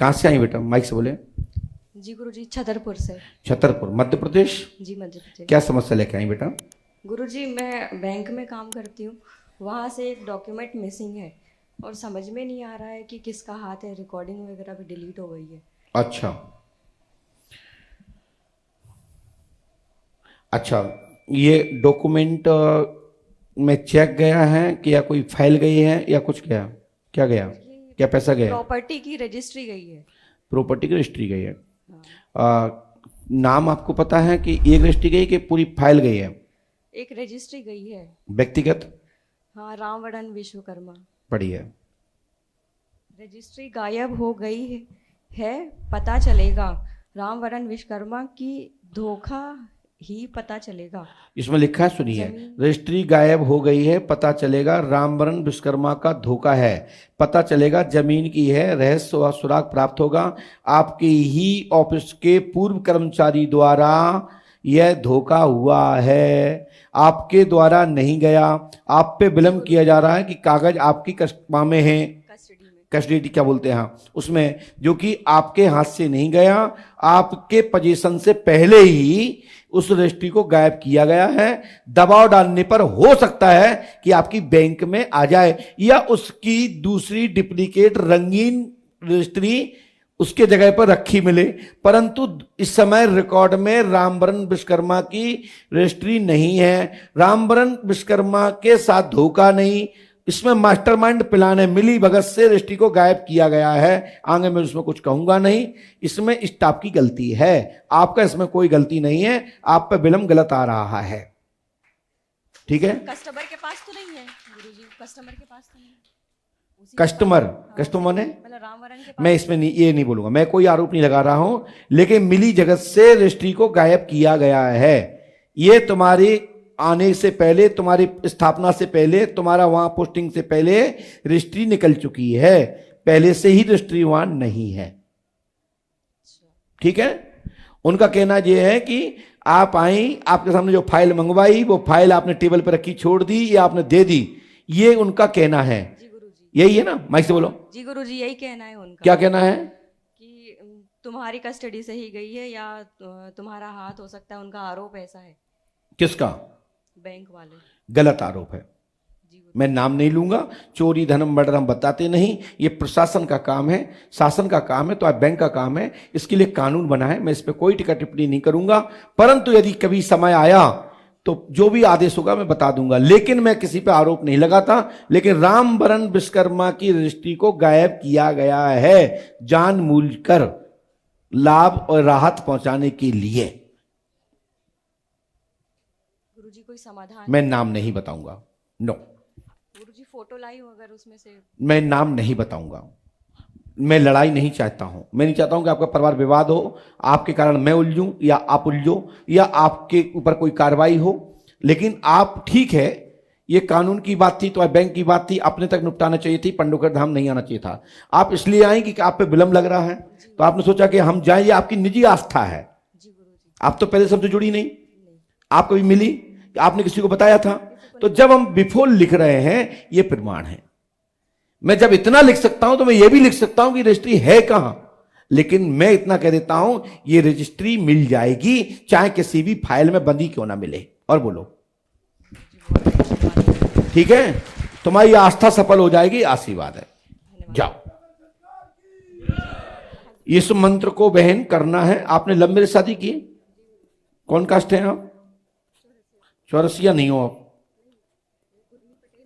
कहाँ से आई बेटा? माइक से बोले। जी गुरुजी, छतरपुर से। छतरपुर, मध्य प्रदेश। जी मध्य प्रदेश। क्या समस्या लेके आई बेटा? गुरुजी, मैं बैंक में काम करती हूँ, वहाँ से एक डॉक्यूमेंट मिसिंग है और समझ में नहीं आ रहा है कि किसका हाथ है। रिकॉर्डिंग वगैरह भी डिलीट हो गई है। अच्छा अच्छा, ये डॉक्यूमेंट में चेक गया है कि या कोई फाइल गई है या कुछ गया? क्या गया? क्या पैसा गया? प्रॉपर्टी की रजिस्ट्री गई है। प्रॉपर्टी की रजिस्ट्री गई है। नाम आपको पता है कि एक रजिस्ट्री गई कि पूरी फाइल गई है? एक रजिस्ट्री गई है व्यक्तिगत। हाँ, रामवरण विश्वकर्मा। पढ़ी है। रजिस्ट्री गायब हो गई है, पता चलेगा रामवरण विश्वकर्मा की धोखा ही पता चलेगा। इसमें लिखा है, सुनिए, रजिस्ट्री गायब हो गई है, पता चलेगा रामवरण विश्वकर्मा का धोखा है, पता चलेगा जमीन की है, रहस्य व सुराग प्राप्त होगा। आपके ही ऑफिस के पूर्व कर्मचारी द्वारा यह धोखा हुआ है, आपके द्वारा नहीं गया। आप पे विलंब किया जा रहा है कि कागज आपकी कस्टमा में है, कस्टडी क्या बोलते हैं, हाँ, उसमें, जो कि आपके हाथ से नहीं गया। आपके पोजीशन से पहले ही उस रजिस्ट्री को गायब किया गया है। दबाव डालने पर हो सकता है कि आपकी बैंक में आ जाए या उसकी दूसरी डुप्लीकेट रंगीन रजिस्ट्री उसके जगह पर रखी मिले, परंतु इस समय रिकॉर्ड में रामवरण विश्वकर्मा की रजिस्ट्री नहीं है। रामवरण विश्वकर्मा के साथ धोखा नहीं, इसमें मास्टरमाइंड प्लान है। मिली भगत से रजिस्ट्री को गायब किया गया है। आगे मैं उसमें कुछ कहूंगा नहीं। इसमें स्टाफ की गलती है, आपका इसमें कोई गलती नहीं है। आप पे विलंब गलत आ रहा है, ठीक है? कस्टमर के पास तो नहीं है गुरुजी, कस्टमर के पास तो नहीं है। कस्टमर ने, मतलब रामवरण के पास। मैं इसमें नहीं, ये नहीं बोलूंगा, मैं कोई आरोप नहीं लगा रहा हूं, लेकिन मिली जगत से रजिस्ट्री को गायब किया गया है। ये तुम्हारी आने से पहले, तुम्हारी स्थापना से पहले, तुम्हारा वहां पोस्टिंग से पहले रजिस्ट्री निकल चुकी है। पहले से ही रजिस्ट्री वहां नहीं है, ठीक है? उनका कहना यह है कि आप आई, आपके सामने जो फाइल मंगवाई वो फाइल आपने टेबल पर रखी छोड़ दी या आपने दे दी, ये उनका कहना है। यही है ना? माइक से बोलो। जी गुरुजी, यही कहना है उनका। क्या कहना है? कि तुम्हारी कस्टडी से ही गई है या तुम्हारा हाथ हो सकता है, उनका आरोप ऐसा है। किसका? बैंक वाले। गलत आरोप है, मैं नाम नहीं लूंगा। चोरी धनम मर्डर हम बताते नहीं, ये प्रशासन का काम है, शासन का काम है, तो आप बैंक का काम है। इसके लिए कानून बना है, मैं इस पर कोई टिक्का टिप्पणी नहीं करूंगा। परंतु यदि कभी समय आया तो जो भी आदेश होगा मैं बता दूंगा, लेकिन मैं किसी पे आरोप नहीं लगाता। लेकिन रामवरण विश्वकर्मा की रजिस्ट्री को गायब किया गया है जानबूझकर, लाभ और राहत पहुंचाने के लिए। गुरुजी, कोई समाधान? मैं नाम नहीं बताऊंगा, नो। गुरुजी, फोटो लाई हो अगर उसमें से? मैं नाम नहीं बताऊंगा। मैं लड़ाई नहीं चाहता हूं, मैं नहीं चाहता हूं कि आपका परिवार विवाद हो, आपके कारण मैं उलझूं या आप उलझो या आपके ऊपर कोई कार्रवाई हो। लेकिन आप, ठीक है, ये कानून की बात थी तो बैंक की बात थी, अपने तक निपटाना चाहिए थी, पंडोकर धाम नहीं आना चाहिए था। आप इसलिए आई कि आप पे विलंब लग रहा है, तो आपने सोचा कि हम जाएं, ये आपकी निजी आस्था है। आप तो पहले सबसे जुड़ी नहीं, आप कभी मिली, आपने किसी को बताया था? तो जब हम बिफोर लिख रहे हैं, ये प्रमाण है। मैं जब इतना लिख सकता हूं तो मैं ये भी लिख सकता हूं कि रजिस्ट्री है कहां, लेकिन मैं इतना कह देता हूं, ये रजिस्ट्री मिल जाएगी, चाहे किसी भी फाइल में बंदी क्यों ना मिले। और बोलो, ठीक है? तुम्हारी आस्था सफल हो जाएगी, आशीर्वाद है। जाओ, इस मंत्र को बहन करना है। आपने लव मैरिज शादी की? कौन कास्ट है आप? चौरसिया नहीं हो आप,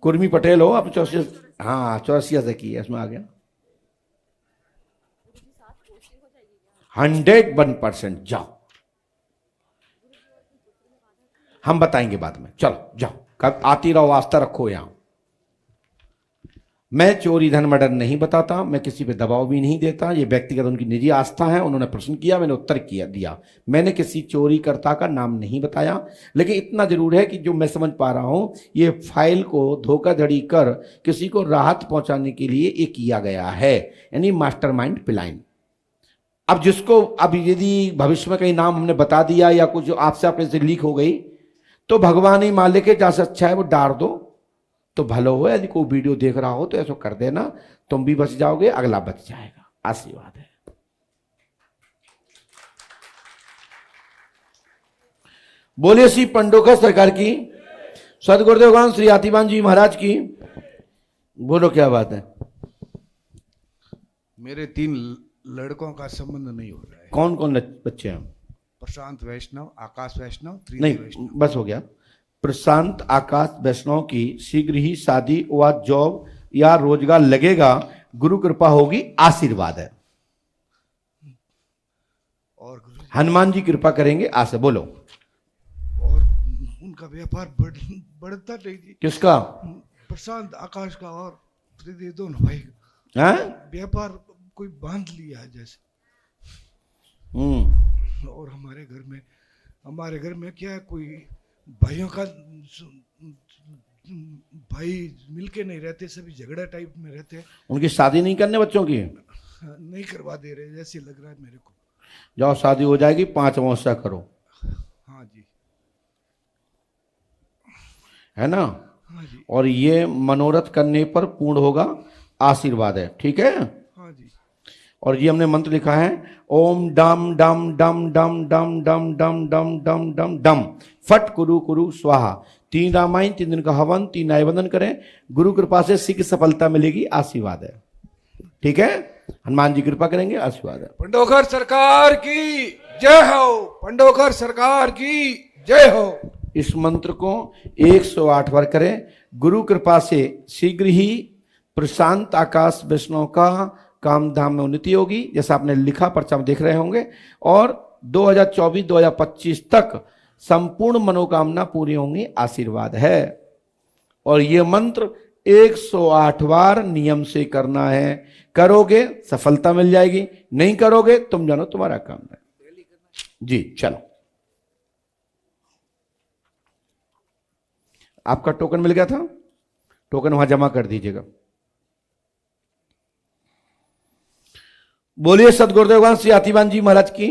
कुर्मी पटेल हो आप। चौरसिया, हाँ, चौरसिया से की है, इसमें आ गया 101%। जाओ, हम बताएंगे बाद में, चलो जाओ, कब आती रहो, आस्था रखो। यहां मैं चोरी धन मर्डर नहीं बताता, मैं किसी पे दबाव भी नहीं देता, ये व्यक्तिगत उनकी निजी आस्था है। उन्होंने प्रश्न किया, मैंने उत्तर दिया। मैंने किसी चोरीकर्ता का नाम नहीं बताया, लेकिन इतना जरूर है कि जो मैं समझ पा रहा हूं, ये फाइल को धोखाधड़ी कर किसी को राहत पहुंचाने के लिए ये किया गया है, यानी मास्टरमाइंड प्लान। अब जिसको, अब यदि भविष्य में कहीं नाम हमने बता दिया या कुछ आपसे आपके से लीक हो गई, तो भगवान ही मान लेके, जहां से अच्छा है वो डार दो तो भलो हो। यदि कोई वीडियो देख रहा हो तो ऐसा कर देना, तुम भी बच जाओगे, अगला बच जाएगा। आशीर्वाद है। बोलिए श्री पंडोकर सरकार की, सदगुरुदेव भगवान श्री आतिबान जी महाराज की। बोलो क्या बात है। मेरे 3 लड़कों का संबंध नहीं हो रहा है। कौन कौन बच्चे हैं? प्रशांत वैष्णव, आकाश वैष्णव, त्रिदी नहीं वैष्णव। बस हो गया। प्रशांत आकाश वैष्णव की शीघ्र ही शादी व जॉब या रोजगार लगेगा, गुरु कृपा होगी, आशीर्वाद है। और गुरुजी, हनुमान जी कृपा करेंगे, आशा। बोलो। और उनका व्यापार बढ़ता नहीं जी। किसका? प्रशांत आकाश का और त्रिदी दोनों भाई का हैं? व्यापार कोई बांध लिया है जैसे। और हमारे घर में क्या है, कोई भाइयों का भाई मिलके नहीं रहते, सभी झगड़ा टाइप में रहते हैं। उनकी शादी नहीं करने बच्चों की? नहीं करवा दे रहे जैसे लग रहा है मेरे को। जाओ शादी हो जाएगी, 5 अमावस्या करो, हाँ जी, है ना? हाँ जी, और ये मनोरथ करने पर पूर्ण होगा, आशीर्वाद है। ठीक है। हाँ जी। और ये हमने मंत्र लिखा है, ओम डम डम डम डम डम डम डम डम डम डम डम फट कुरु कुरु स्वाहा। 3 रामायण, 3 दिन का हवन, 3 आयवंदन करें, गुरु कृपा से शीघ्र सफलता मिलेगी, आशीर्वाद है। ठीक है। हनुमान जी कृपा करेंगे, आशीर्वाद है। पंडोकर सरकार की जय हो, पंडोकर सरकार की जय हो। इस मंत्र को 108 बार करें। गुरु कृपा से शीघ्र ही प्रशांत आकाश वैष्णव का काम धाम में उन्नति होगी, जैसा आपने लिखा पर्चा में देख रहे होंगे। और 2024-2025 तक संपूर्ण मनोकामना पूरी होंगी, आशीर्वाद है। और ये मंत्र 108 बार नियम से करना है। करोगे सफलता मिल जाएगी, नहीं करोगे तुम जानो तुम्हारा काम है जी। चलो, आपका टोकन मिल गया था, टोकन वहां जमा कर दीजिएगा। बोलिए सदगुरुदेव भगवान श्री आतिबान जी महाराज की।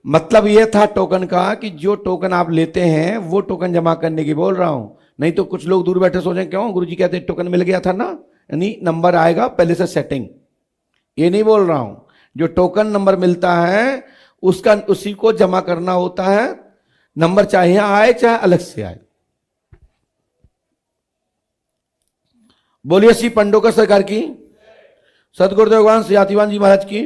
मतलब यह था टोकन का कि जो टोकन आप लेते हैं वो टोकन जमा करने की बोल रहा हूं। नहीं तो कुछ लोग दूर बैठे सोचें क्यों गुरुजी कहते टोकन मिल गया था ना, यानी नंबर आएगा पहले से सेटिंग। ये नहीं बोल रहा हूं, जो टोकन नंबर मिलता है उसका उसी को जमा करना होता है। नंबर चाहे आए चाहे अलग से आए। बोलिए श्री पंडोकर सरकार की, सदगुरुदेव भगवान श्री आतिबान जी महाराज की।